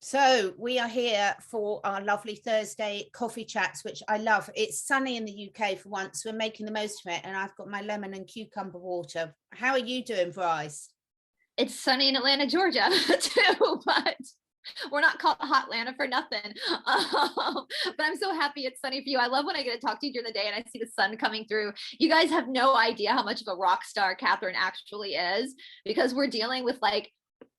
So we are here for our lovely Thursday coffee chats, which I love. It's sunny in the UK for once. We're making the most of it. And I've got my lemon and cucumber water. How are you doing, Brice? It's sunny in Atlanta, Georgia, too, but we're not called Hot Atlanta for nothing. But I'm so happy it's sunny for you. I love when I get to talk to you during the day and I see the sun coming through. You guys have no idea how much of a rock star Catherine actually is, because we're dealing with like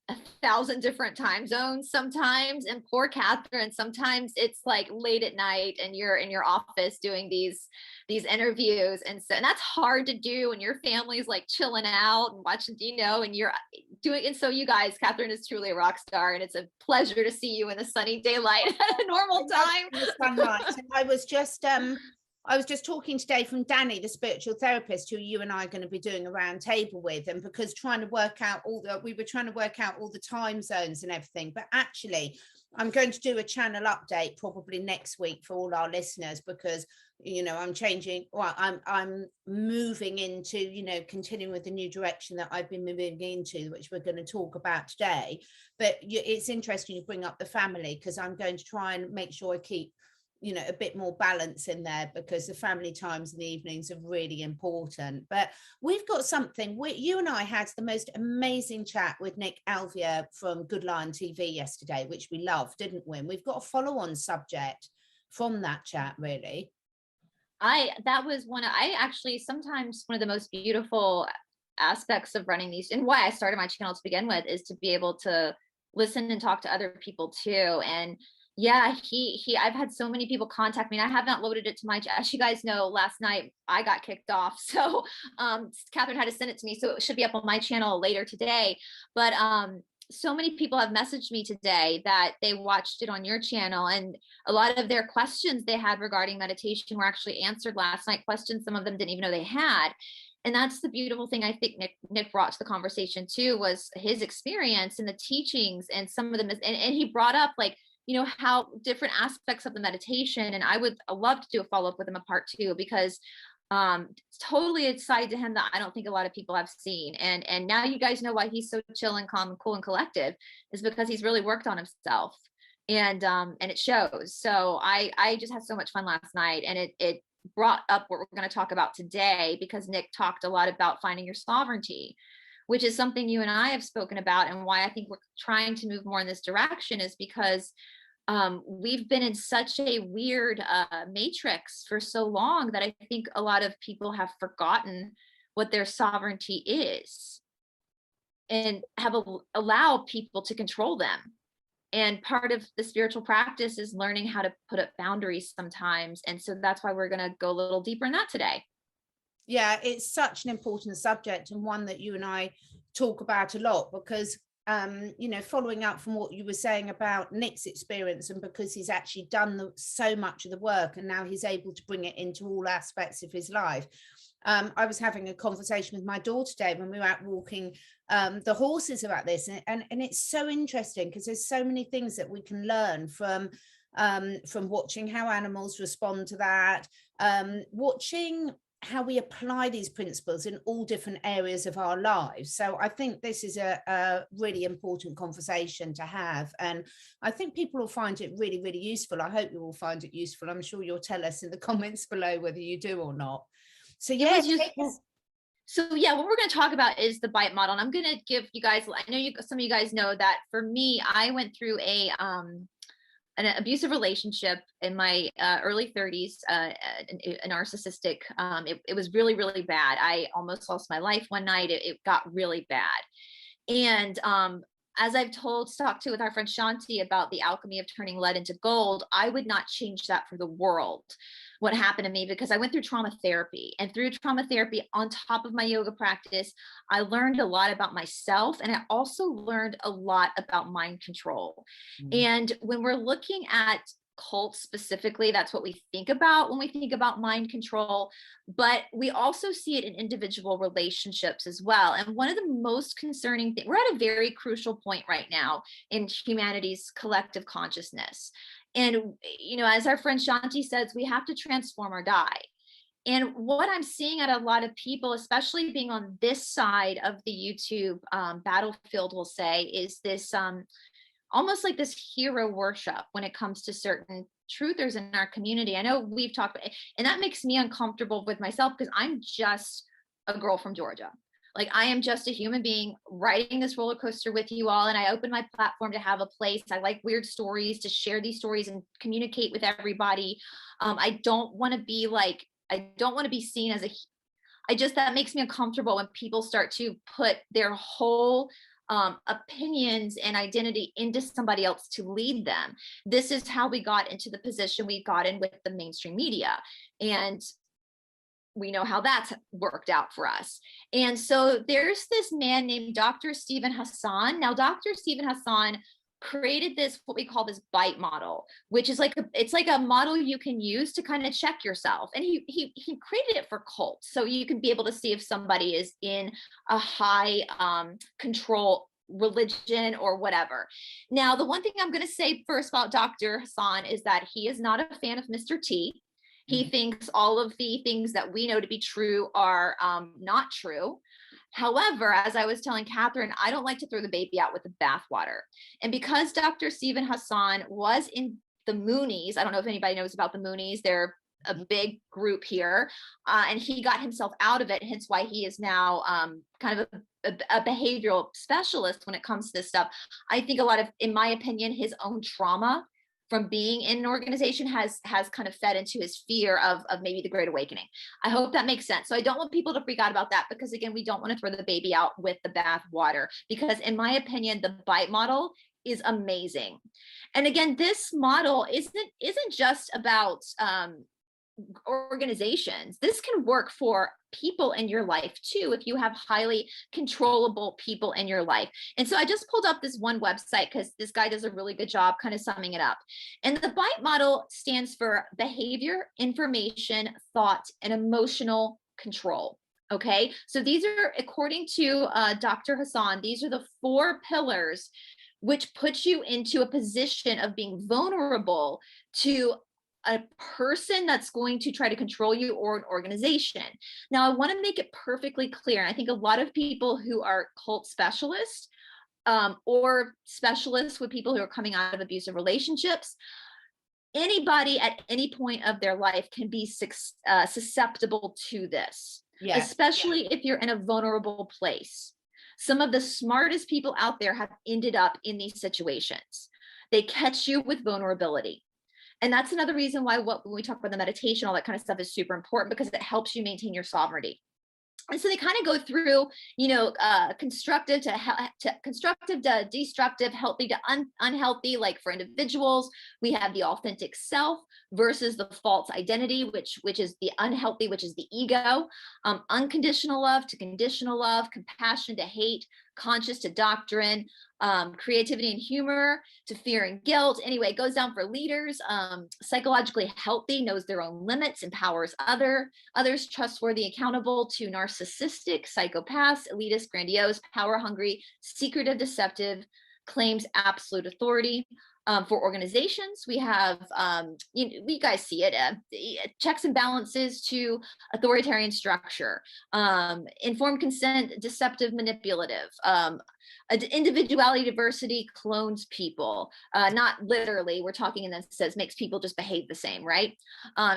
1,000 different time zones sometimes, and poor Catherine, sometimes it's like late at night and you're in your office doing these interviews, and that's hard to do when your family's like chilling out and watching, and you're doing. And so you guys, Catherine is truly a rock star, and it's a pleasure to see you in the sunny daylight at a normal time. The sunlight. I was just talking today from Danny, the spiritual therapist, who you and I are going to be doing a round table with, and because we were trying to work out all the time zones and everything, but actually I'm going to do a channel update probably next week for all our listeners, because I'm changing. Well, I'm moving into continuing with the new direction that I've been moving into, which we're going to talk about today. But it's interesting you bring up the family, because I'm going to try and make sure I keep a bit more balance in there, because the family times in the evenings are really important. But we've got something. You and I had the most amazing chat with Nick Alvier from Good Lion TV yesterday, which we loved, didn't we? And we've got a follow-on subject from that chat, really. That was sometimes one of the most beautiful aspects of running these, and why I started my channel to begin with, is to be able to listen and talk to other people too. And yeah, I've had so many people contact me, and I have not loaded it to my, as you guys know, last night I got kicked off. So Catherine had to send it to me. So it should be up on my channel later today. But so many people have messaged me today that they watched it on your channel, and a lot of their questions they had regarding meditation were actually answered last night. Questions some of them didn't even know they had. And that's the beautiful thing I think Nick brought to the conversation too, was his experience and the teachings, and some of them and he brought up like, how different aspects of the meditation. And I would love to do a follow-up with him, a part 2, because totally a side to him that I don't think a lot of people have seen. And now you guys know why he's so chill and calm and cool and collective, is because he's really worked on himself, and it shows. So I just had so much fun last night, and it brought up what we're going to talk about today, because Nick talked a lot about finding your sovereignty, which is something you and I have spoken about, and why I think we're trying to move more in this direction is because we've been in such a weird matrix for so long that I think a lot of people have forgotten what their sovereignty is, and have allowed people to control them. And part of the spiritual practice is learning how to put up boundaries sometimes. And so that's why we're going to go a little deeper in that today. Yeah, it's such an important subject, and one that you and I talk about a lot, because following up from what you were saying about Nick's experience, and because he's actually done so much of the work, and now he's able to bring it into all aspects of his life. I was having a conversation with my daughter today when we were out walking the horses about this, and it's so interesting, because there's so many things that we can learn from watching how animals respond to that, watching how we apply these principles in all different areas of our lives. So I think this is a really important conversation to have, and I think people will find it really, really useful. I hope you will find it useful. I'm sure you'll tell us in the comments below whether you do or not. So yeah, what we're going to talk about is the bite model. And I'm going to give you guys, I know some of you guys know that for me, I went through an abusive relationship in my early 30s, a narcissistic. It was really, really bad. I almost lost my life one night. It got really bad. And as I've talked to with our friend Shanti about the alchemy of turning lead into gold, I would not change that for the world, what happened to me, because I went through trauma therapy, and through trauma therapy on top of my yoga practice, I learned a lot about myself. And I also learned a lot about mind control. And when we're looking at cults specifically, that's what we think about when we think about mind control, but we also see it in individual relationships as well. And one of the most concerning things, we're at a very crucial point right now in humanity's collective consciousness. And, as our friend Shanti says, we have to transform or die. And what I'm seeing at a lot of people, especially being on this side of the YouTube battlefield, we'll say, is this almost like this hero worship when it comes to certain truthers in our community. I know we've talked about, and that makes me uncomfortable with myself because I'm just a girl from Georgia. Like, I am just a human being riding this roller coaster with you all. And I open my platform to have a place. I like weird stories, to share these stories and communicate with everybody. I don't want to be like, I don't want to be seen as that makes me uncomfortable when people start to put their whole opinions and identity into somebody else to lead them. This is how we got into the position we got in with the mainstream media. And we know how that's worked out for us. And so there's this man named Dr. Stephen Hassan. Now, Dr. Stephen Hassan created this, what we call this bite model, which is like, it's like a model you can use to kind of check yourself. And he created it for cults. So you can be able to see if somebody is in a high control religion or whatever. Now, the one thing I'm going to say first about Dr. Hassan is that he is not a fan of Mr. T. He thinks all of the things that we know to be true are not true. However, as I was telling Catherine, I don't like to throw the baby out with the bathwater. And because Dr. Stephen Hassan was in the Moonies, I don't know if anybody knows about the Moonies, they're a big group here, and he got himself out of it, hence why he is now kind of a behavioral specialist when it comes to this stuff. I think a lot of, in my opinion, his own trauma from being in an organization has kind of fed into his fear of maybe the Great Awakening. I hope that makes sense. So I don't want people to freak out about that, because again, we don't want to throw the baby out with the bath water, because in my opinion, the bite model is amazing. And again, this model isn't just about organizations. This can work for people in your life too, if you have highly controllable people in your life. And so I just pulled up this one website because this guy does a really good job kind of summing it up. And the bite model stands for behavior, information, thought, and emotional control. Okay, so these are, according to Dr. Hassan, these are the 4 pillars which put you into a position of being vulnerable to a person that's going to try to control you, or an organization. Now, I want to make it perfectly clear. And I think a lot of people who are cult specialists or specialists with people who are coming out of abusive relationships, anybody at any point of their life can be susceptible to this, especially if you're in a vulnerable place. Some of the smartest people out there have ended up in these situations. They catch you with vulnerability. And that's another reason why when we talk about the meditation, all that kind of stuff is super important, because it helps you maintain your sovereignty. And so they kind of go through, constructive to destructive, healthy to unhealthy. Like for individuals, we have the authentic self versus the false identity, which is the unhealthy, which is the ego. Unconditional love to conditional love, compassion to hate, conscious to doctrine, creativity and humor to fear and guilt. Anyway, it goes down for leaders. Psychologically healthy, knows their own limits, empowers others, trustworthy, accountable to narcissistic, psychopaths, elitist, grandiose, power hungry, secretive, deceptive, claims absolute authority. For organizations, we have, you guys see it, checks and balances to authoritarian structure, informed consent, deceptive, manipulative, individuality, diversity, clones people, not literally, we're talking in this says makes people just behave the same, right?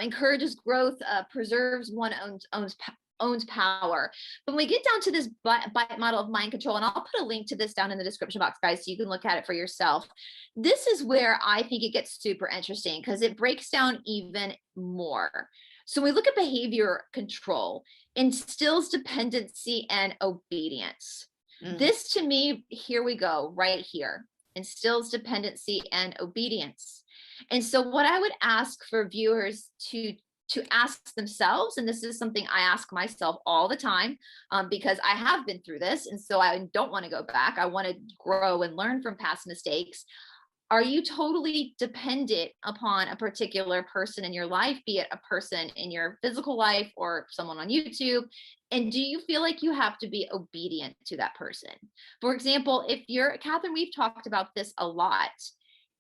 Encourages growth, preserves one owns power. But when we get down to this bite model of mind control, and I'll put a link to this down in the description box, guys, so you can look at it for yourself. This is where I think it gets super interesting, because it breaks down even more. So when we look at behavior control, instills dependency and obedience. This to me, here we go, right here, instills dependency and obedience. And so what I would ask for viewers to ask themselves, and this is something I ask myself all the time, because I have been through this, and so I don't want to go back. I want to grow and learn from past mistakes. Are you totally dependent upon a particular person in your life, be it a person in your physical life or someone on YouTube? And do you feel like you have to be obedient to that person? For example, if you're, Catherine, we've talked about this a lot.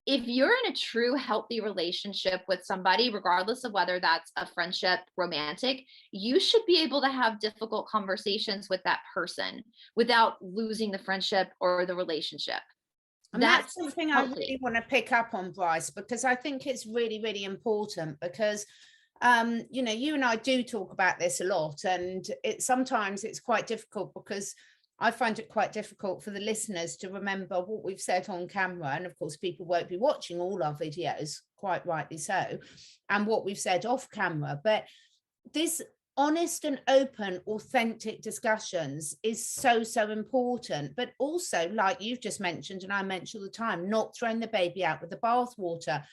If you're in a true healthy relationship with somebody, regardless of whether that's a friendship, romantic, you should be able to have difficult conversations with that person without losing the friendship or the relationship. And that's That's something I healthy. really want to pick up on, Brice, because I think it's really, really important because you know, you and I do talk about this a lot, and sometimes it's quite difficult because I find it quite difficult for the listeners to remember what we've said on camera. And of course, people won't be watching all our videos, quite rightly so, and what we've said off camera. But this honest and open, authentic discussions is so, so important. But also, like you've just mentioned, and I mention all the time, not throwing the baby out with the bathwater.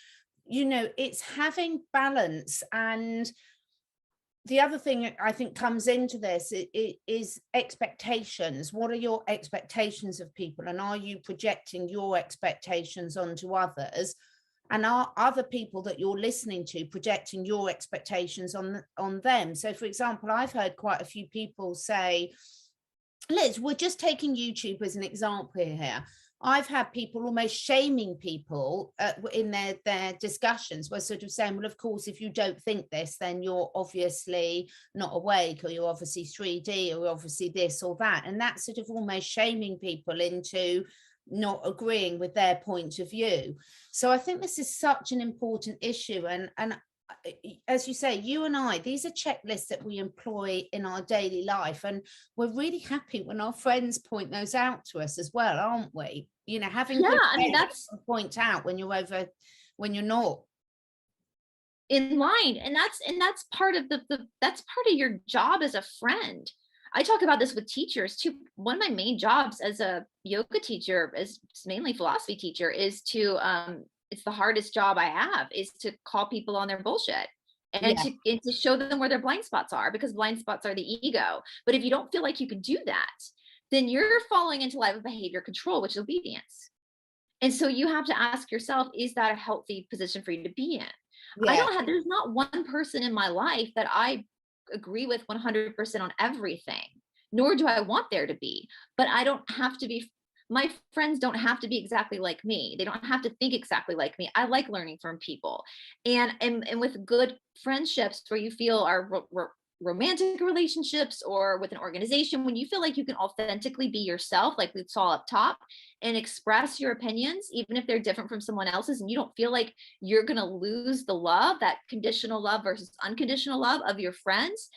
You know, it's having balance. And the other thing I think comes into this is expectations. What are your expectations of people, and are you projecting your expectations onto others, and are other people that you're listening to projecting your expectations on them? So for example, I've heard quite a few people say, Liz, we're just taking YouTube as an example here. I've had people almost shaming people in their discussions. We're sort of saying, well, of course, if you don't think this, then you're obviously not awake, or you're obviously 3D, or obviously this or that. And that's sort of almost shaming people into not agreeing with their point of view. So I think this is such an important issue. And as you say, you and I, these are checklists that we employ in our daily life, and we're really happy when our friends point those out to us as well, aren't we? You know, having Yeah, good I mean, friends that's to point out when you're not. in line, and that's part of that's part of your job as a friend. I talk about this with teachers too. One of my main jobs as a yoga teacher, as mainly philosophy teacher, is to it's the hardest job I have, is to call people on their bullshit, and Yeah, to show them where their blind spots are, because blind spots are the ego. But if you don't feel like you can do that, then you're falling into life of behavior control, which is obedience. And so you have to ask yourself, is that a healthy position for you to be in? yeah, There's not one person in my life that I agree with 100% on everything, nor do I want there to be. But I don't have to be, my friends don't have to be exactly like me. They don't have to think exactly like me. I like learning from people. And with good friendships where you feel are romantic relationships, or with an organization, when you feel like you can authentically be yourself, like we saw up top, and express your opinions, even if they're different from someone else's, and you don't feel like you're going to lose the love, that conditional love versus unconditional love of your friends,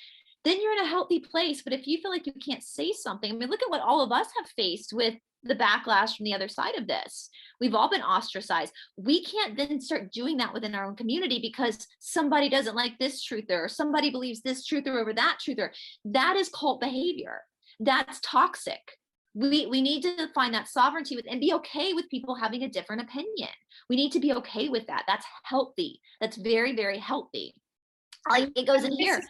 then you're in a healthy place. But if you feel like you can't say something, I mean, look at what all of us have faced with the backlash from the other side of this. We've all been ostracized. We can't then start doing that within our own community because somebody doesn't like this truther, or somebody believes this truther over that truther. That is cult behavior. That's toxic. We need to find that sovereignty with, and be okay with people having a different opinion. We need to be okay with that. That's healthy. That's very, very healthy. Like it goes in here.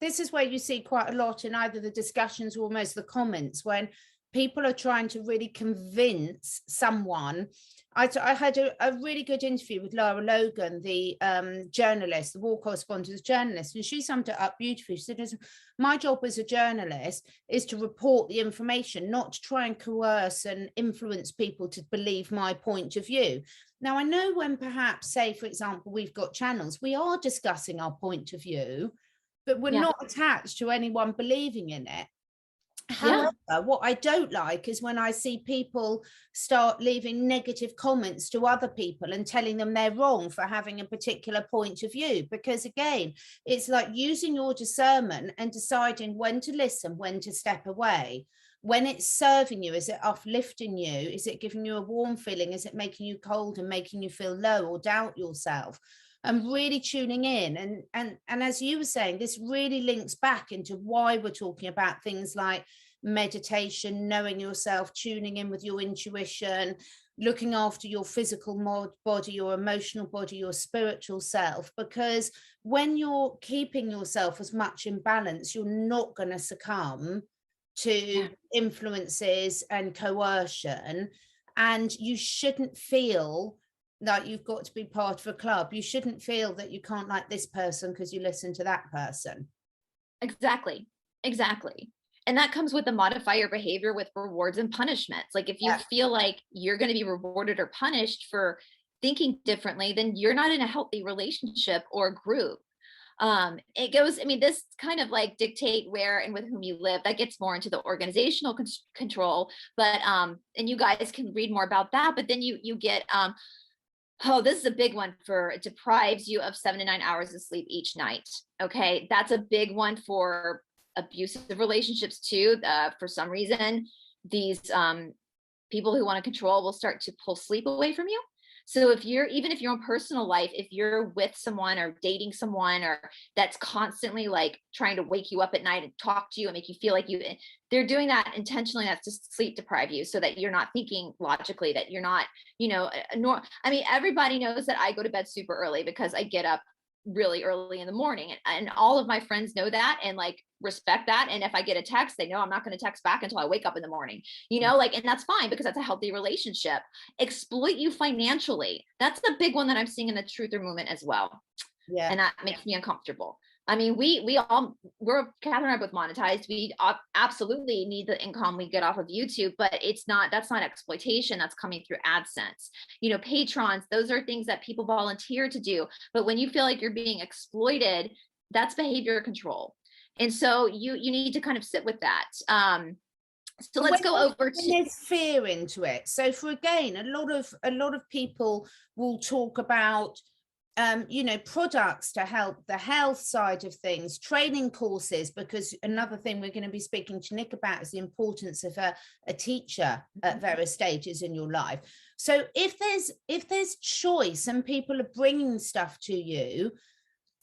This is where you see quite a lot in either the discussions or almost the comments, when people are trying to really convince someone. I had a really good interview with Lara Logan, the journalist, the war correspondence journalist, and she summed it up beautifully. She said, my job as a journalist is to report the information, not to try and coerce and influence people to believe my point of view. Now, I know when perhaps, say, for example, we've got channels, we are discussing our point of view, but we're Yeah. not attached to anyone believing in it. Yeah. However, what I don't like is when I see people start leaving negative comments to other people and telling them they're wrong for having a particular point of view. Because again, it's like using your discernment and deciding when to listen, when to step away. When it's serving you, is it uplifting you? Is it giving you a warm feeling? Is it making you cold and making you feel low or doubt yourself? And really tuning in. And as you were saying, this really links back into why we're talking about things like meditation, knowing yourself, tuning in with your intuition, looking after your physical body, your emotional body, your spiritual self. Because when you're keeping yourself as much in balance, you're not going to succumb to influences and coercion. And you shouldn't feel like you've got to be part of a club. You shouldn't feel that you can't like this person because you listen to that person. Exactly. Exactly. And that comes with the modifier behavior with rewards and punishments. Like if you feel like you're going to be rewarded or punished for thinking differently, then you're not in a healthy relationship or group. It goes, I mean, this kind of like dictate where and with whom you live. That gets more into the organizational control, but and you guys can read more about that. But then you get oh, this is a big one. For it deprives you of 7 to 9 hours of sleep each night. Okay, that's a big one for abusive relationships too. For some reason, these people who want to control will start to pull sleep away from you. So if you're, even if your own personal life, if you're with someone or dating someone or that's constantly like trying to wake you up at night and talk to you and make you feel like you, they're doing that intentionally. That's just sleep deprive you so that you're not thinking logically, that you're not, you know, I mean, everybody knows that I go to bed super early because I get up really early in the morning, and all of my friends know that and like respect that. And if I get a text, they know I'm not going to text back until I wake up in the morning, you know, like, and that's fine because that's a healthy relationship. Exploit you financially. That's the big one that I'm seeing in the truther movement as well. Yeah. And that makes me uncomfortable. I mean, we're Catherine and I both monetized. We absolutely need the income we get off of YouTube, but that's not exploitation. That's coming through AdSense. You know, patrons, those are things that people volunteer to do. But when you feel like you're being exploited, that's behavior control. And so you need to kind of sit with that. So let's go over to, there's fear into it. So for again, a lot of people will talk about you know, products to help the health side of things, training courses, because another thing we're going to be speaking to Nick about is the importance of a teacher at various stages in your life. So if there's choice and people are bringing stuff to you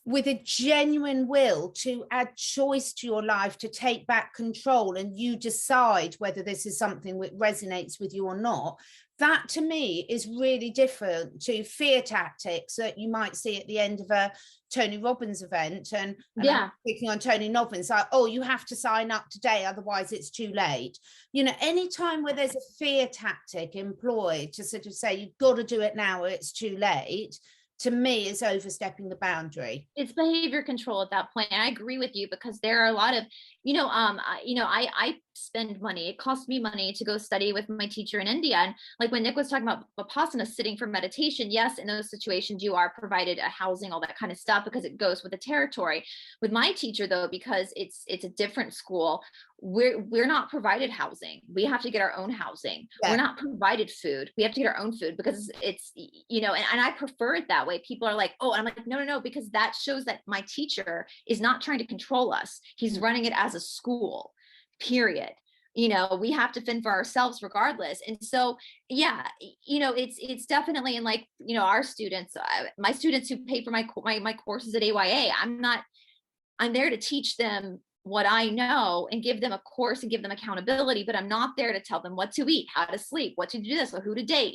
with a genuine will to add choice to your life, to take back control, and you decide whether this is something that resonates with you or not, that to me is really different to fear tactics that you might see at the end of a Tony Robbins event. And yeah, I'm speaking on Tony Robbins, like, oh, you have to sign up today, otherwise it's too late. You know, anytime where there's a fear tactic employed to sort of say, you've got to do it now or it's too late, to me is overstepping the boundary. it's behavior control at that point. And I agree with you because there are a lot of, I spend money. It costs me money to go study with my teacher in India. And like when Nick was talking about Vipassana, sitting for meditation, yes, in those situations, you are provided a housing, all that kind of stuff, because it goes with the territory. With my teacher though, because it's a different school, we're not provided housing. We have to get our own housing. Yeah. We're not provided food. We have to get our own food because it's, and I prefer it that way. People are like, oh, and I'm like, no, because that shows that my teacher is not trying to control us. He's running it as a school, period. We have to fend for ourselves regardless. And so, yeah, it's definitely, and like, our students, my students who pay for my courses at AYA, I'm there to teach them what I know and give them a course and give them accountability, but I'm not there to tell them what to eat, how to sleep, what to do this, or who to date.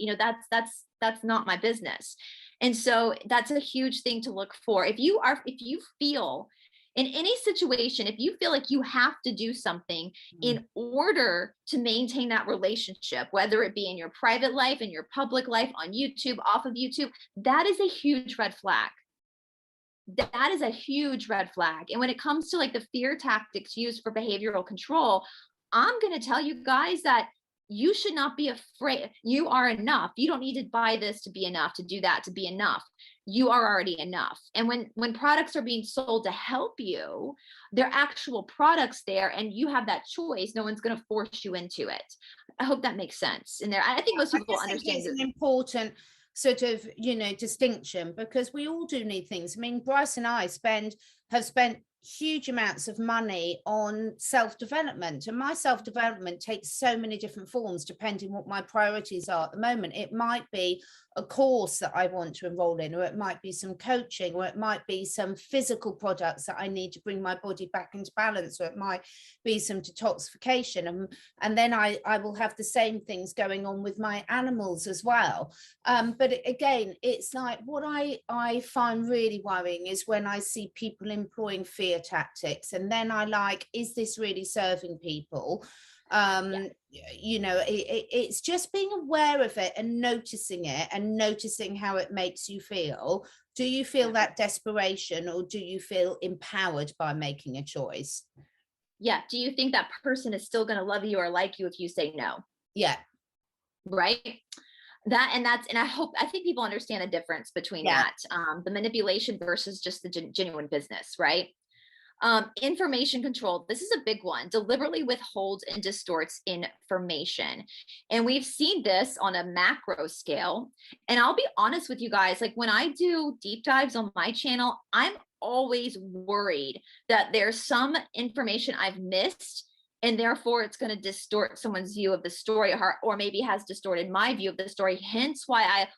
That's not my business. And so that's a huge thing to look for. If you feel in any situation, if you feel like you have to do something in order to maintain that relationship, whether it be in your private life, in your public life, on YouTube, off of YouTube, that is a huge red flag. That is a huge red flag. And when it comes to like the fear tactics used for behavioral control, I'm going to tell you guys that you should not be afraid. You are enough. You don't need to buy this to be enough, to do that to be enough. You are already enough. And when products are being sold to help you, they're actual products there, and you have that choice. No one's going to force you into it. I hope that makes sense. And I think most people understand. It's an important sort of, distinction, because we all do need things. I mean, Brice and I have spent huge amounts of money on self-development, and my self-development takes so many different forms depending what my priorities are at the moment. It might be a course that I want to enroll in, or it might be some coaching, or it might be some physical products that I need to bring my body back into balance, or it might be some detoxification, and then I will have the same things going on with my animals as well. But again, it's like what I find really worrying is when I see people employing fear tactics, and then I like, is this really serving people? It's just being aware of it and noticing it and noticing how it makes you feel. Do you feel that desperation, or do you feel empowered by making a choice? Yeah. Do you think that person is still going to love you or like you if you say no? Yeah. Right. And I think people understand the difference between that, the manipulation versus just the genuine business, right? Information control. This is a big one. Deliberately withholds and distorts information. And we've seen this on a macro scale. And I'll be honest with you guys, like when I do deep dives on my channel, I'm always worried that there's some information I've missed, and therefore it's going to distort someone's view of the story, or maybe has distorted my view of the story. Hence why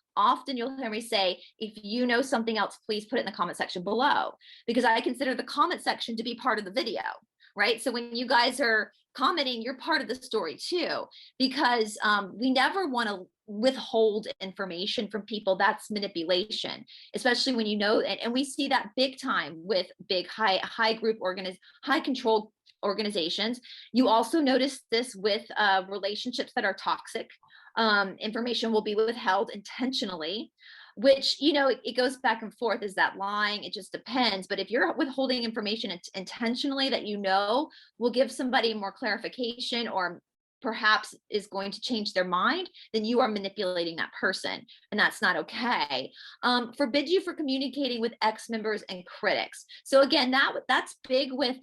you'll hear me say, if you know something else, please put it in the comment section below, because I consider the comment section to be part of the video, right? So when you guys are commenting, you're part of the story too, because we never want to withhold information from people. That's manipulation, especially when you know, and we see that big time with big high control organizations. You also notice this with relationships that are toxic. Information will be withheld intentionally, which, it goes back and forth. Is that lying? It just depends. But if you're withholding information intentionally that will give somebody more clarification, or perhaps is going to change their mind, then you are manipulating that person, and that's not okay. Forbid you for communicating with ex-members and critics. So again, that's big with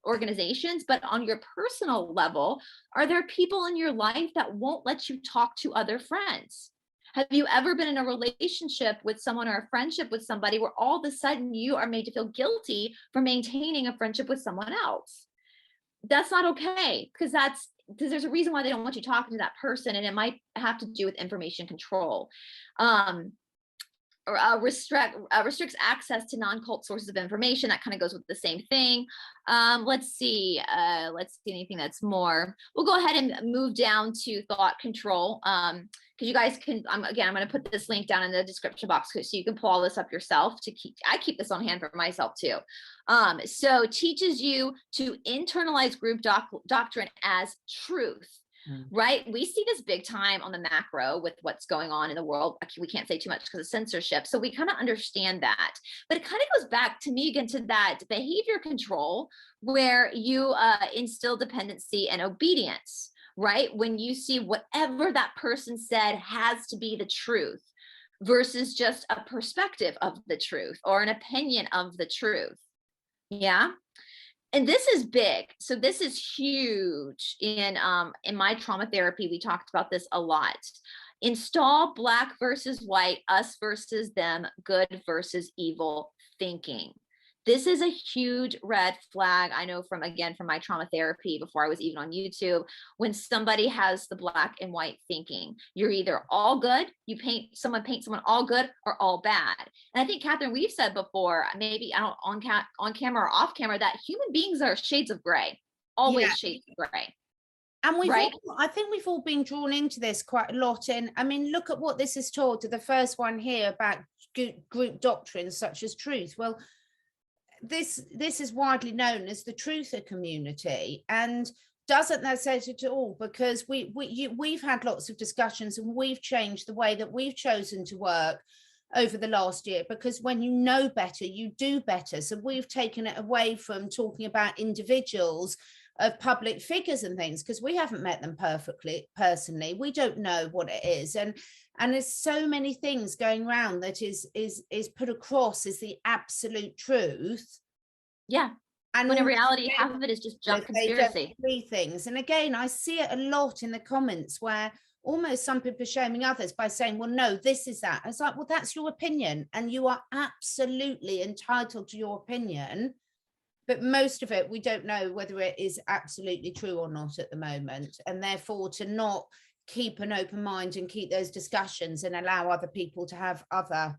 organizations, but on your personal level, are there people in your life that won't let you talk to other friends? Have you ever been in a relationship with someone or a friendship with somebody where all of a sudden you are made to feel guilty for maintaining a friendship with someone else? That's not okay, because there's a reason why they don't want you talking to that person, and it might have to do with information control. Restricts access to non-cult sources of information. That kind of goes with the same thing. Let's see anything that's more. We'll go ahead and move down to thought control, because you guys can, I'm going to put this link down in the description box so you can pull all this up yourself. I keep this on hand for myself too. So teaches you to internalize group doctrine as truth. Right? We see this big time on the macro with what's going on in the world. We can't say too much because of censorship. So we kind of understand that. But it kind of goes back to me again to that behavior control, where you instill dependency and obedience, right? When you see whatever that person said has to be the truth versus just a perspective of the truth or an opinion of the truth. Yeah. And this is big. So this is huge in my trauma therapy. We talked about this a lot. Install black versus white, us versus them, good versus evil thinking. This is a huge red flag. I know from my trauma therapy before I was even on YouTube, when somebody has the black and white thinking, you're either all good, someone paints someone all good, or all bad. And I think, Catherine, we've said before, maybe on camera or off camera, that human beings are shades of gray, always shades of gray. And I think we've all been drawn into this quite a lot. And I mean, look at what this is taught to the first one here about group doctrines such as truth. Well, this is widely known as the truther community, and doesn't that say it at all? Because we've had lots of discussions, and we've changed the way that we've chosen to work over the last year, because when you know better, you do better. So we've taken it away from talking about individuals of public figures and things, because we haven't met them personally. We don't know what it is, and there's so many things going around that is put across as the absolute truth. Yeah. And when in reality, half of it is just junk conspiracy. Things. And again, I see it a lot in the comments where almost some people are shaming others by saying, well, no, this is that. It's like, well, that's your opinion, and you are absolutely entitled to your opinion. But most of it, we don't know whether it is absolutely true or not at the moment. And therefore, to not keep an open mind and keep those discussions and allow other people to have other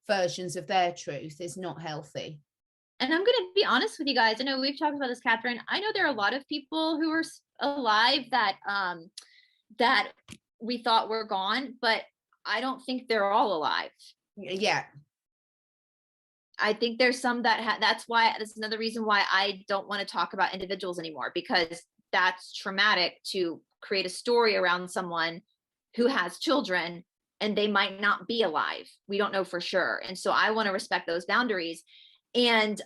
versions of their truth is not healthy. And I'm going to be honest with you guys. I know we've talked about this, Catherine. I know there are a lot of people who are alive that we thought were gone, but I don't think they're all alive. Yeah. I think there's some that's another reason why I don't want to talk about individuals anymore, because that's traumatic to create a story around someone who has children and they might not be alive. We don't know for sure. And so I want to respect those boundaries. And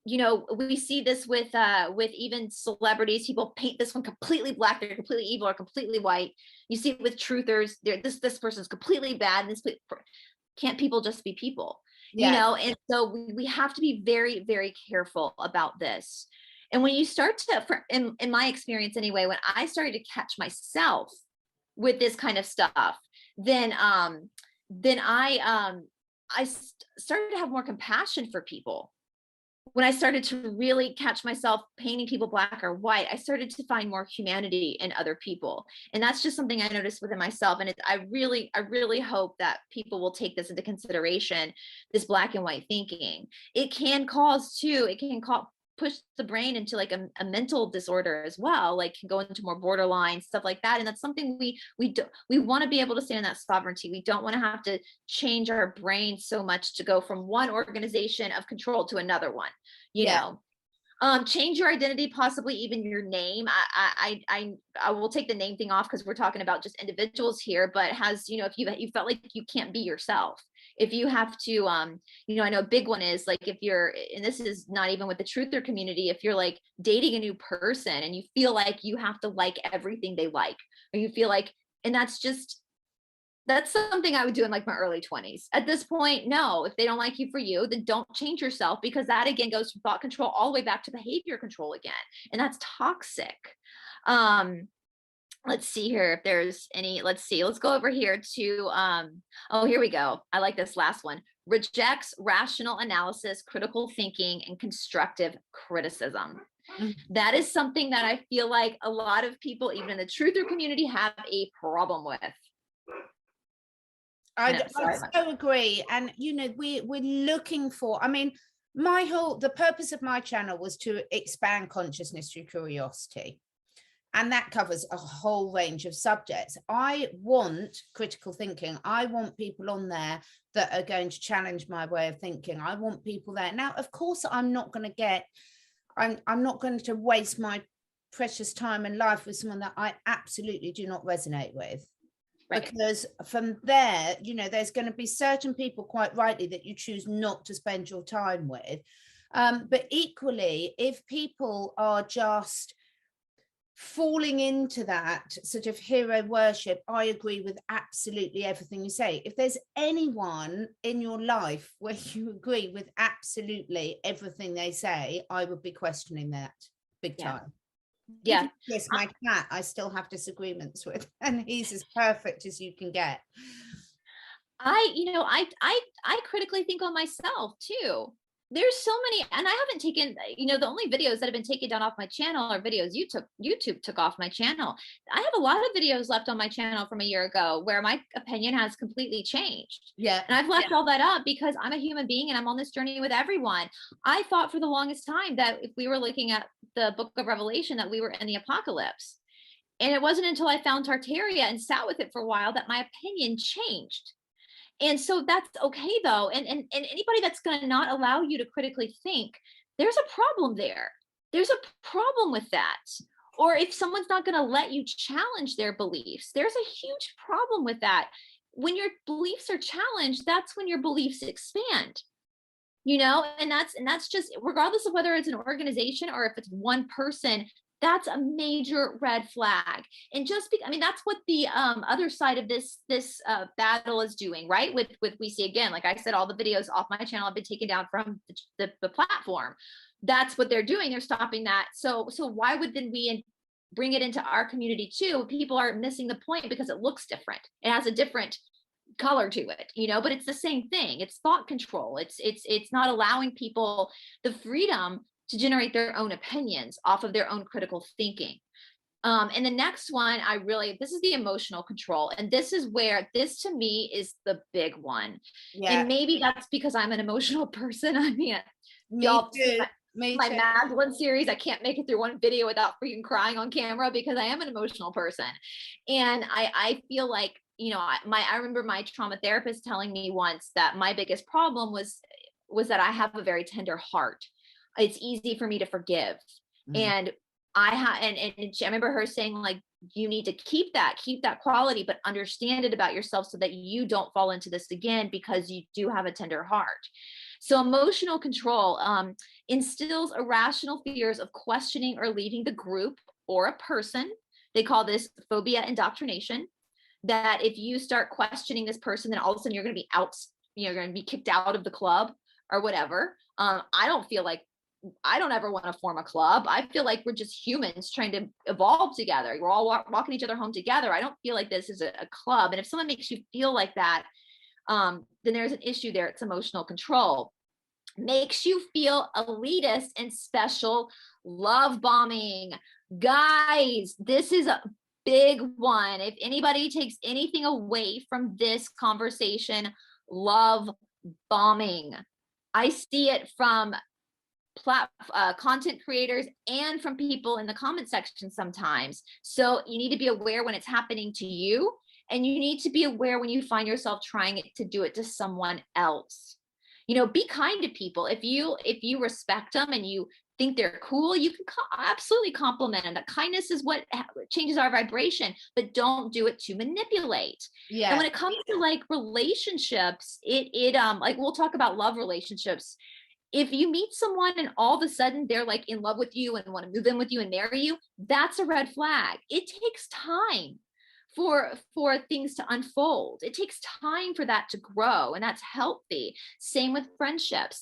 you know, we see this with even celebrities. People paint this one completely black, they're completely evil or completely white. You see it with truthers, this person's completely bad, and can't people just be people? You Yeah. know, and so we have to be very, very careful about this. And when you start to, in my experience anyway, when I started to catch myself with this kind of stuff, then I started to have more compassion for people. When I started to really catch myself painting people black or white, I started to find more humanity in other people. And that's just something I noticed within myself. And I really hope that people will take this into consideration, this black and white thinking. It can push the brain into like a mental disorder as well, like can go into more borderline stuff like that. And that's something we want to be able to stand in that sovereignty. We don't want to have to change our brain so much to go from one organization of control to another one, you know. Change your identity, possibly even your name. I will take the name thing off because we're talking about just individuals here, but has, you know, if you felt like you can't be yourself, if you have to, you know, I know a big one is like, if you're, and this is not even with the truther community, if you're like dating a new person and you feel like you have to like everything they like, or you feel like, and that's something I would do in like my early 20s. At this point, no, if they don't like you for you, then don't change yourself, because that again goes from thought control all the way back to behavior control again. And that's toxic. Let's see here if there's any, let's go over here to, oh, here we go. I like this last one. Rejects rational analysis, critical thinking, and constructive criticism. That is something that I feel like a lot of people, even in the truther community, have a problem with. I so agree. And, you know, we're looking for, I mean, the purpose of my channel was to expand consciousness through curiosity. And that covers a whole range of subjects. I want critical thinking. I want people on there that are going to challenge my way of thinking. I want people there. Now, of course, I'm not going to waste my precious time and life with someone that I absolutely do not resonate with. Right. Because from there, you know, there's going to be certain people, quite rightly, that you choose not to spend your time with. But equally, if people are just falling into that sort of hero worship, I agree with absolutely everything you say. If there's anyone in your life where you agree with absolutely everything they say, I would be questioning that big time. Yeah. Yes, my cat, I still have disagreements with, and he's as perfect as you can get. I critically think on myself too. There's so many, and I haven't taken, you know, the only videos that have been taken down off my channel are videos YouTube took off my channel. I have a lot of videos left on my channel from a year ago where my opinion has completely changed. Yeah. And I've left all that up because I'm a human being and I'm on this journey with everyone. I thought for the longest time that if we were looking at the book of Revelation, that we were in the apocalypse. And it wasn't until I found Tartaria and sat with it for a while that my opinion changed. And so that's okay though. And anybody that's going to not allow you to critically think, there's a problem there. There's a problem with that. Or if someone's not going to let you challenge their beliefs, there's a huge problem with that. When your beliefs are challenged, that's when your beliefs expand. You know, and that's just, regardless of whether it's an organization or if it's one person, that's a major red flag. And just I mean, that's what the other side of this battle is doing, right? With we see, again, like I said, all the videos off my channel have been taken down from the platform. That's what they're doing. They're stopping that. So why would then we bring it into our community too? People are missing the point because it looks different. It has a different color to it, you know, but it's the same thing. It's thought control. It's not allowing people the freedom to generate their own opinions off of their own critical thinking. And the next one, this is the emotional control. And this is where, this to me is the big one. Yeah. And maybe that's because I'm an emotional person. I mean, y'all, my Magdalene series, I can't make it through one video without freaking crying on camera because I am an emotional person. And I feel like, you know, I remember my trauma therapist telling me once that my biggest problem was that I have a very tender heart. It's easy for me to forgive. And I remember her saying, like, you need to keep that quality, but understand it about yourself so that you don't fall into this again, because you do have a tender heart. So emotional control instills irrational fears of questioning or leaving the group or a person. They call this phobia indoctrination, that if you start questioning this person, then all of a sudden you're going to be out, you're going to be kicked out of the club or whatever. I don't ever want to form a club. I feel like we're just humans trying to evolve together. We're all walking each other home together. I don't feel like this is a club. And if someone makes you feel like that, then there's an issue there. It's emotional control. Makes you feel elitist and special. Love bombing. Guys, this is a big one. If anybody takes anything away from this conversation, love bombing. I see it from content creators and from people in the comment section sometimes. So you need to be aware when it's happening to you, and you need to be aware when you find yourself trying to do it to someone else. Be kind to people. If you respect them and you think they're cool, you can absolutely compliment them. That kindness is what changes our vibration, but don't do it to manipulate. Yeah. And when it comes to like relationships, like we'll talk about love relationships. If you meet someone and all of a sudden they're like in love with you and want to move in with you and marry you, that's a red flag. It takes time for things to unfold. It takes time for that to grow, and that's healthy. Same with friendships.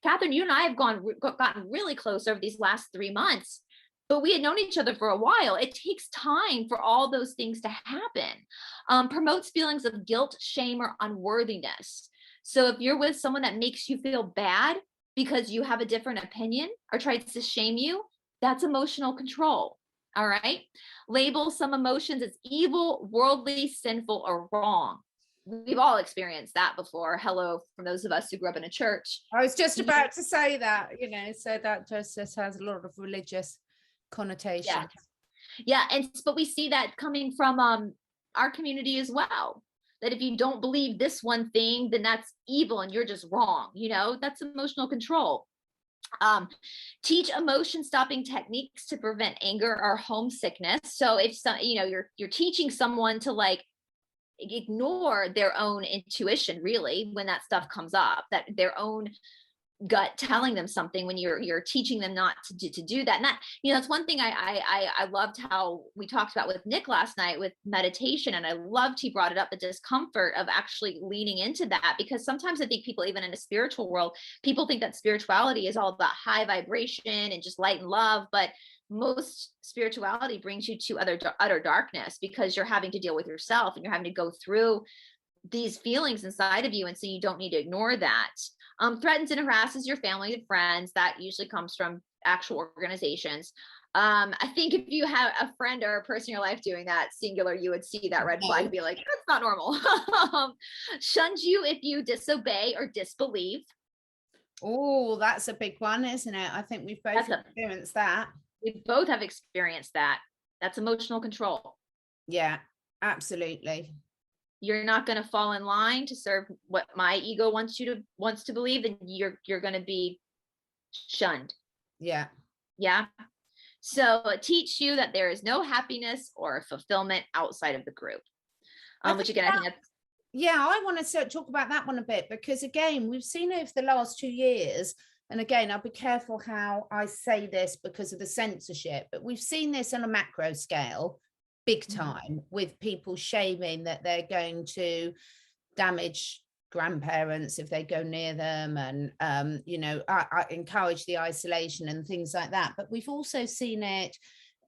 Catherine, you and I have gotten really close over these last 3 months, but we had known each other for a while. It takes time for all those things to happen. Promotes feelings of guilt, shame, or unworthiness. So if you're with someone that makes you feel bad because you have a different opinion or tries to shame you, that's emotional control. All right. Label some emotions as evil, worldly, sinful, or wrong. We've all experienced that before. Hello, from those of us who grew up in a church. I was just about to say that, so that just has a lot of religious connotations. Yeah. But we see that coming from our community as well. That if you don't believe this one thing, then that's evil and you're just wrong. That's emotional control. Teach emotion stopping techniques to prevent anger or homesickness. So if you're teaching someone to like ignore their own intuition, really, when that stuff comes up, that their own gut telling them something, when you're teaching them not to do that. And that, that's one thing I loved how we talked about with Nick last night with meditation. And I loved he brought it up, the discomfort of actually leaning into that, because sometimes I think people, even in a spiritual world, people think that spirituality is all about high vibration and just light and love. But most spirituality brings you to utter darkness, because you're having to deal with yourself and you're having to go through these feelings inside of you. And so you don't need to ignore that. Threatens and harasses your family and friends. That usually comes from actual organizations. I think if you have a friend or a person in your life doing that, singular, you would see that red flag and be like, that's not normal. Shuns you if you disobey or disbelieve. Oh, that's a big one, isn't it? I think we've both experienced that. We both have experienced that. That's emotional control. Yeah, absolutely. You're not going to fall in line to serve what my ego wants to believe, and you're going to be shunned. Yeah. So teach you that there is no happiness or fulfillment outside of the group. Which again, I think that's. Yeah, I want to talk about that one a bit, because again, we've seen over the last 2 years, and again, I'll be careful how I say this because of the censorship, but we've seen this on a macro scale, big time, with people shaming that they're going to damage grandparents if they go near them, and I encourage the isolation and things like that. But we've also seen it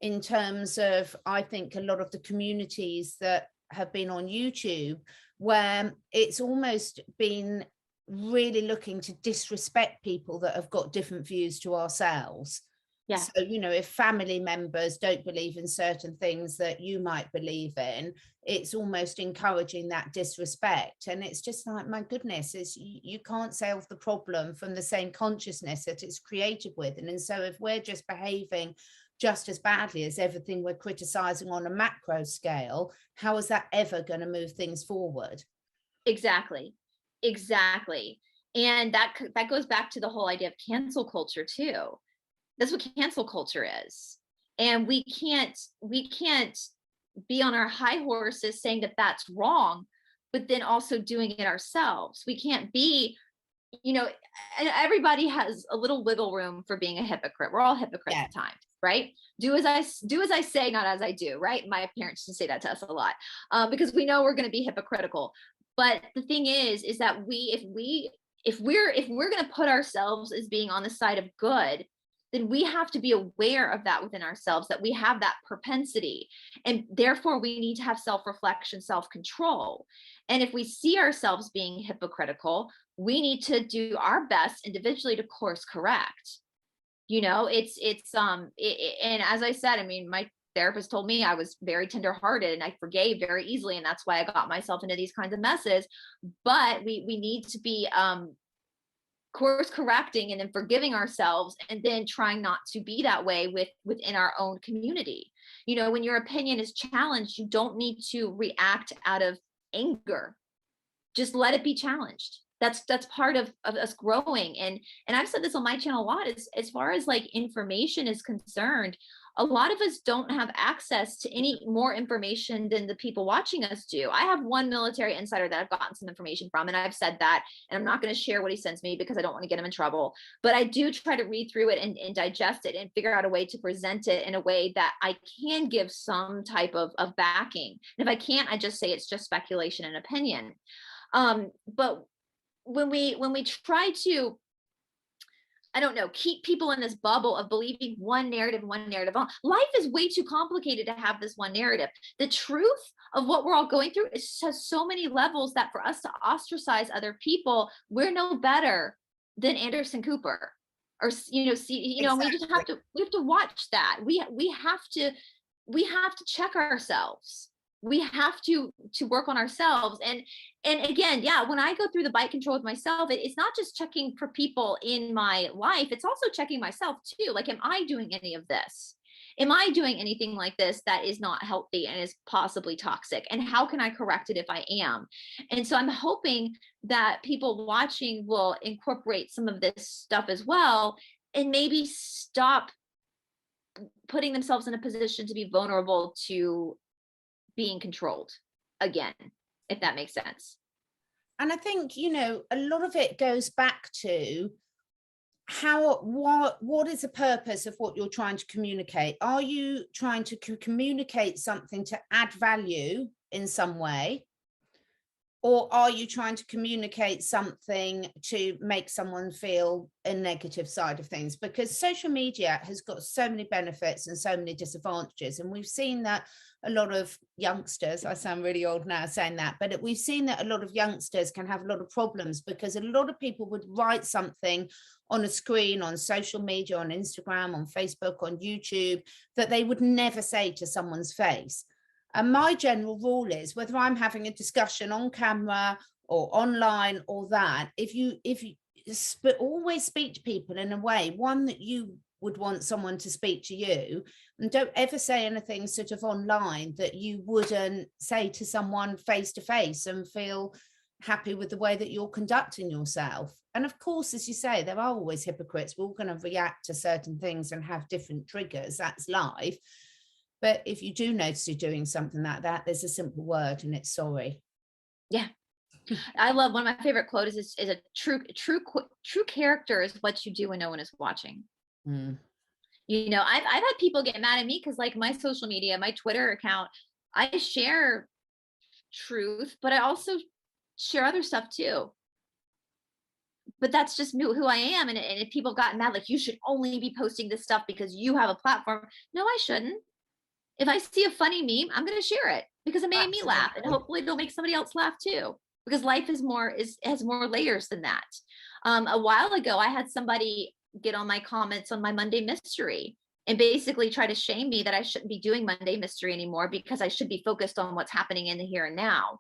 in terms of, I think, a lot of the communities that have been on YouTube, where it's almost been really looking to disrespect people that have got different views to ourselves. Yeah. So, if family members don't believe in certain things that you might believe in, it's almost encouraging that disrespect. And it's just like, my goodness, you can't solve the problem from the same consciousness that it's created with. And so if we're just behaving just as badly as everything we're criticizing on a macro scale, how is that ever going to move things forward? Exactly. And that goes back to the whole idea of cancel culture too. That's what cancel culture is. And we can't be on our high horses saying that that's wrong, but then also doing it ourselves. We can't be, you know, everybody has a little wiggle room for being a hypocrite. We're all hypocrites Yeah. at times, right? Do as I say, not as I do, right? My parents used to say that to us a lot, because we know we're going to be hypocritical. But the thing is that if we're going to put ourselves as being on the side of good, then we have to be aware of that within ourselves, that we have that propensity. And therefore we need to have self-reflection, self-control. And if we see ourselves being hypocritical, we need to do our best individually to course correct. You know, and as I said, I mean, my therapist told me I was very tenderhearted and I forgave very easily. And that's why I got myself into these kinds of messes. But we need to be, course correcting and then forgiving ourselves, and then trying not to be that way within our own community. You know, when your opinion is challenged, you don't need to react out of anger. Just let it be challenged. That's part of us growing. And I've said this on my channel a lot, as far as like information is concerned, a lot of us don't have access to any more information than the people watching us do. I have one military insider that I've gotten some information from, and I've said that, and I'm not going to share what he sends me because I don't want to get him in trouble. But I do try to read through it and digest it and figure out a way to present it in a way that I can give some type of backing. And if I can't, I just say it's just speculation and opinion. But when we try to, I don't know, keep people in this bubble of believing one narrative. Life is way too complicated to have this one narrative. The truth of what we're all going through has so many levels that for us to ostracize other people, we're no better than Anderson Cooper, or exactly. We have to watch that. We have to check ourselves. We have to work on ourselves. And again, yeah, when I go through the bite control with myself, it's not just checking for people in my life, it's also checking myself too. Like, am I doing any of this? Am I doing anything like this that is not healthy and is possibly toxic? And how can I correct it if I am? And so I'm hoping that people watching will incorporate some of this stuff as well, and maybe stop putting themselves in a position to be vulnerable to being controlled again, if that makes sense. And I think, you know, a lot of it goes back to what is the purpose of what you're trying to communicate? Are you trying to communicate something to add value in some way? Or are you trying to communicate something to make someone feel a negative side of things? Because social media has got so many benefits and so many disadvantages. And we've seen that a lot of youngsters, I sound really old now saying that, but we've seen that a lot of youngsters can have a lot of problems because a lot of people would write something on a screen, on social media, on Instagram, on Facebook, on YouTube, that they would never say to someone's face. And my general rule is, whether I'm having a discussion on camera or online or that, if you always speak to people in a way, one, that you would want someone to speak to you, and don't ever say anything sort of online that you wouldn't say to someone face to face and feel happy with the way that you're conducting yourself. And of course, as you say, there are always hypocrites. We're all going to react to certain things and have different triggers. That's life. But if you do notice you're doing something like that, there's a simple word, and it's sorry. Yeah. I love, one of my favorite quotes is a true character is what you do when no one is watching. Mm. You know, I've had people get mad at me because, like, my social media, my Twitter account, I share truth, but I also share other stuff too. But that's just who I am. And if people got mad, like, you should only be posting this stuff because you have a platform. No, I shouldn't. If I see a funny meme, I'm going to share it because it made me laugh, and hopefully it'll make somebody else laugh too, because life has more layers than that. A while ago, I had somebody get on my comments on my Monday mystery and basically try to shame me that I shouldn't be doing Monday mystery anymore because I should be focused on what's happening in the here and now.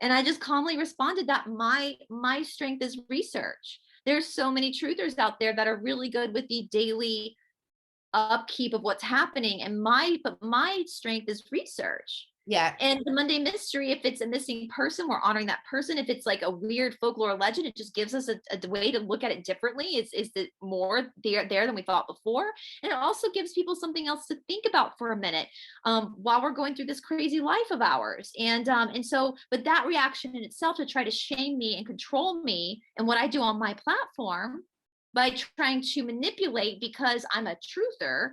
And I just calmly responded that my strength is research. There's so many truthers out there that are really good with the daily upkeep of what's happening, and my strength is research. Yeah. And the Monday mystery, if it's a missing person, we're honoring that person. If it's like a weird folklore legend, it just gives us a way to look at it differently. Is it more there than we thought before? And it also gives people something else to think about for a minute while we're going through this crazy life of ours. And so, but that reaction in itself to try to shame me and control me and what I do on my platform by trying to manipulate because I'm a truther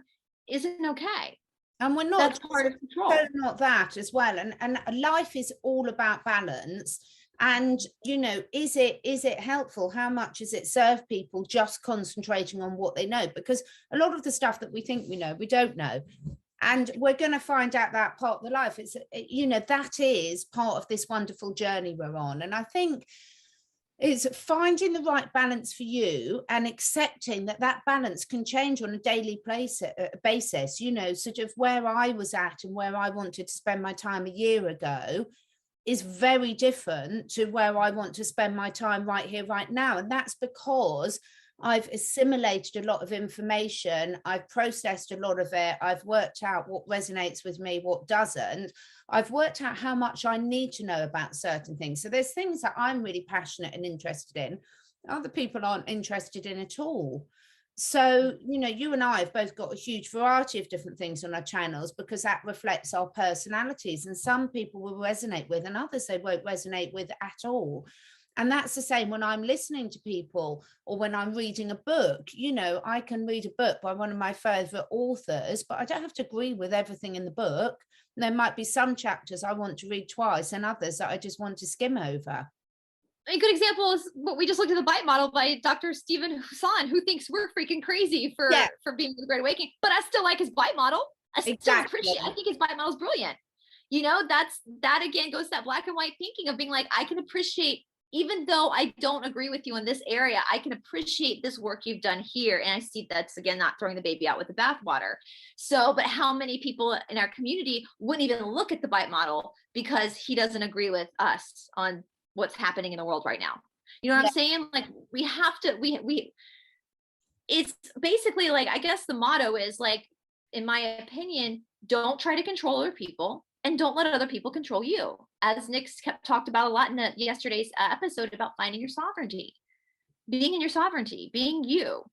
isn't okay. And we're not, that's part of control. so not that as well. And life is all about balance. And, you know, is it helpful? How much does it serve people just concentrating on what they know? Because a lot of the stuff that we think we know, we don't know. And we're going to find out that part of the life. It's, you know, that is part of this wonderful journey we're on. And I think is finding the right balance for you and accepting that that balance can change on a daily basis, you know, sort of where I was at and where I wanted to spend my time a year ago is very different to where I want to spend my time right here, right now. And that's because I've assimilated a lot of information. I've processed a lot of it. I've worked out what resonates with me, what doesn't. I've worked out how much I need to know about certain things. So there's things that I'm really passionate and interested in. Other people aren't interested in at all. So, you know, you and I have both got a huge variety of different things on our channels because that reflects our personalities. And some people will resonate with and others they won't resonate with at all. And that's the same when I'm listening to people or when I'm reading a book. You know, I can read a book by one of my favorite authors, but I don't have to agree with everything in the book. There might be some chapters I want to read twice and others that I just want to skim over. A good example is what we just looked at, the bite model by Dr. Stephen Hassan, who thinks we're freaking crazy for being the Great Awakening, but I still like his bite model. I think his bite model is brilliant. You know, that again goes to that black and white thinking of being like, I can appreciate, even though I don't agree with you in this area, I can appreciate this work you've done here. And I see that's, again, not throwing the baby out with the bathwater. So, but how many people in our community wouldn't even look at the bite model because he doesn't agree with us on what's happening in the world right now? You know what I'm saying? Like, we have to, it's basically like, I guess the motto is like, in my opinion, don't try to control other people and don't let other people control you. As Nick's talked about a lot in yesterday's episode about finding your sovereignty, being in your sovereignty, being you.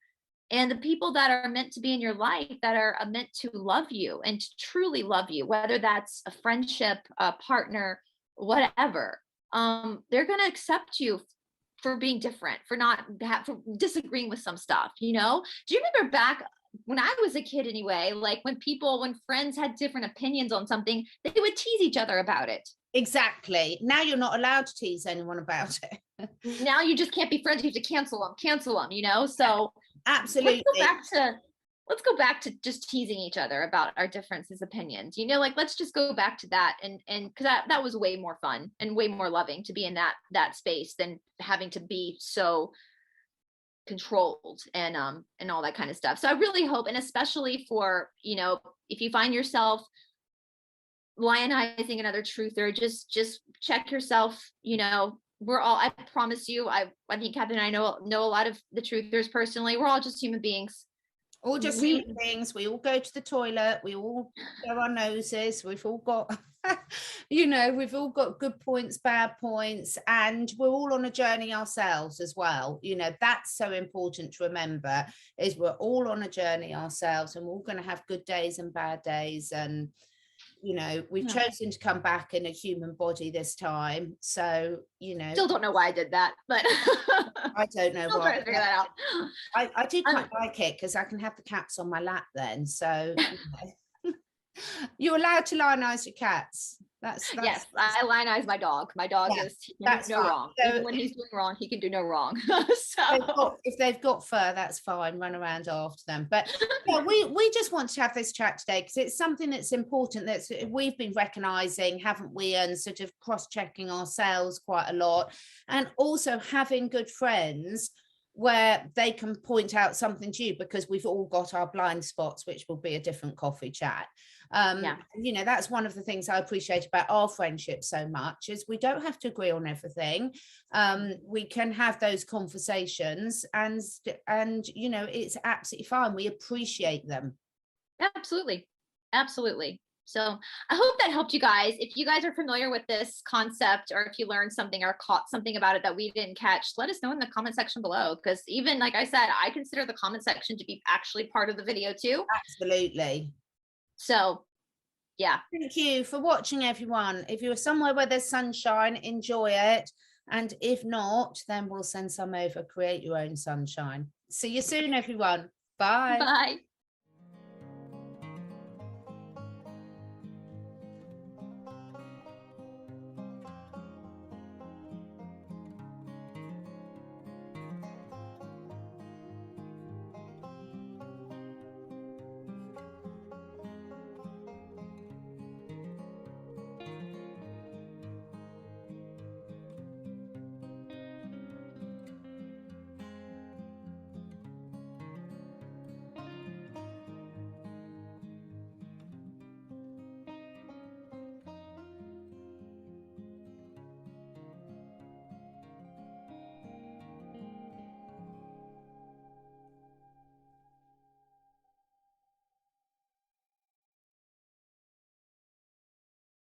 And the people that are meant to be in your life, that are meant to love you and to truly love you, whether that's a friendship, a partner, whatever, they're going to accept you for being different, for disagreeing with some stuff, you know? Do you remember back when I was a kid anyway, like when friends had different opinions on something, they would tease each other about it. Exactly. Now you're not allowed to tease anyone about it. Now you just can't be friends. You have to cancel them, you know? So absolutely. Let's go back to just teasing each other about our differences, opinions, you know, like, let's just go back to that. And because that was way more fun and way more loving to be in that space than having to be so controlled and all that kind of stuff. So I really hope, and especially for, you know, if you find yourself lionizing another truther, just check yourself. You know, I promise you, I think Captain and I know a lot of the truthers personally. We're all just human beings. All just human beings. We all go to the toilet. We all blow our noses. We've all got, you know, we've all got good points, bad points, and we're all on a journey ourselves as well. You know, that's so important to remember, is we're all on a journey ourselves, and we're all going to have good days and bad days. And, you know, we've chosen to come back in a human body this time. So, you know, still don't know why I did that, but I don't know why. Figure that out. I do quite like it because I can have the cats on my lap then. So you know. You're allowed to lionize your cats. That's yes, I lionize my dog. My dog is no wrong. So, even when he's doing wrong, he can do no wrong. So if they've got fur, that's fine. Run around after them. But yeah, we just want to have this chat today because it's something that's important that we've been recognizing, haven't we, and sort of cross-checking ourselves quite a lot, and also having good friends where they can point out something to you, because we've all got our blind spots, which will be a different coffee chat. You know, that's one of the things I appreciate about our friendship so much, is we don't have to agree on everything. We can have those conversations, and you know, it's absolutely fine. We appreciate them. Absolutely. So I hope that helped you guys. If you guys are familiar with this concept, or if you learned something or caught something about it that we didn't catch, let us know in the comment section below. Because even like I said, I consider the comment section to be actually part of the video too. Absolutely. So yeah. Thank you for watching, everyone. If you're somewhere where there's sunshine, enjoy it. And if not, then we'll send some over. Create your own sunshine. See you soon, everyone. Bye. Bye.